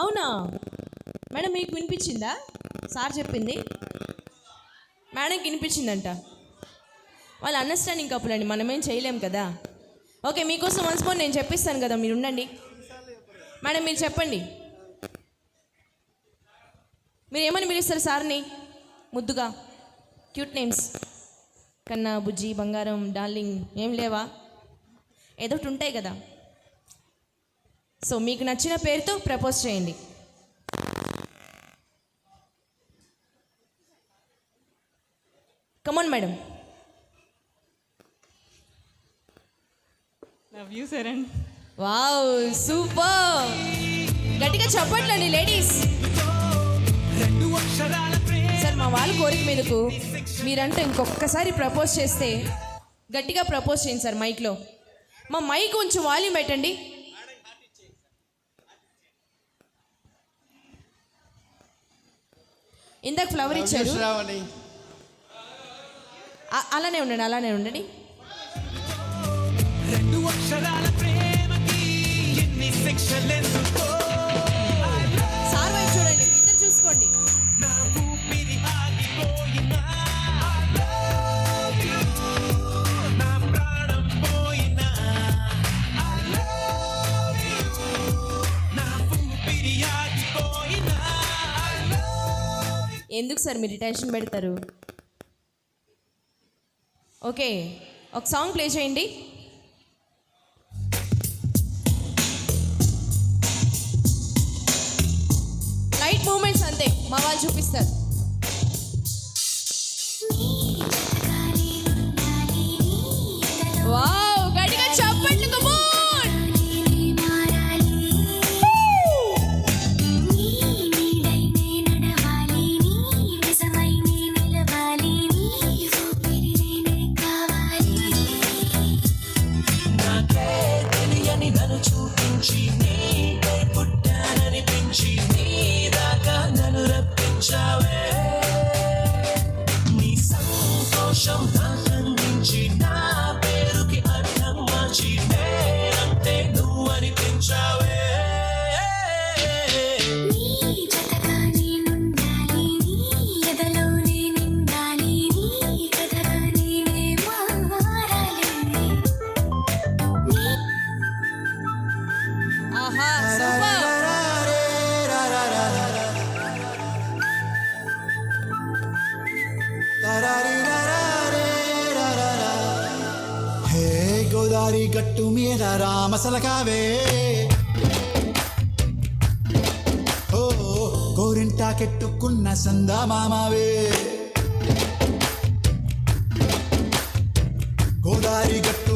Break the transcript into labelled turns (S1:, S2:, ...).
S1: అవునా మేడం, మీకు వినిపించిందా? సార్ చెప్పింది మేడంకి వినిపించిందంట. వాళ్ళు అండర్స్టాండింగ్ కపుల్ అండి, మనమేం చేయలేం కదా. ఓకే, మీకోసం వన్స్ మోర్ నేను చెప్పిస్తాను కదా, మీరు ఉండండి. మేడం మీరు చెప్పండి, మీరు ఏమని పిలుస్తారు సార్ని? ముద్దుగా క్యూట్ నేమ్స్, కన్నా, బుజ్జి, బంగారం, డార్లింగ్ ఏం లేవా? ఏదో ఒకటి ఉంటాయి కదా. సో మీకు నచ్చిన పేరుతో ప్రపోజ్ చేయండి. Come on madam.
S2: Love you Saran.
S1: Wow, super. గట్టిగా చెప్పట్లండి లేడీస్. సార్ మా వాళ్ళ కోరిక మీదకు మీరంటే ఇంకొకసారి ప్రపోజ్ చేస్తే గట్టిగా ప్రపోజ్ చేయండి సార్ మైక్లో. మా మైక్ కొంచెం వాల్యూమ్ పెట్టండి. ఇందాక ఫ్లవర్ ఇచ్చారు, అలానే ఉండండి, అలానే ఉండండి. సార్ వైపు చూడండి, ఇద్దరు చూసుకోండి. ఎందుకు సార్ మీరు టెన్షన్ పెడతారు? ఓకే, ఒక సాంగ్ ప్లే చేయండి. లైట్ మూమెంట్స్ అంతే, మా వాళ్ళు చూపిస్తారు. వావ్, గట్టిగా చెప్పండి, కమ్ ఆన్. ఆహా, సూపర్.
S3: హే గోదారి గట్టు మీద రామసలకావే, ఓ గోరింటాకెట్టుకున్న సందామామావే. గోదారి గట్టు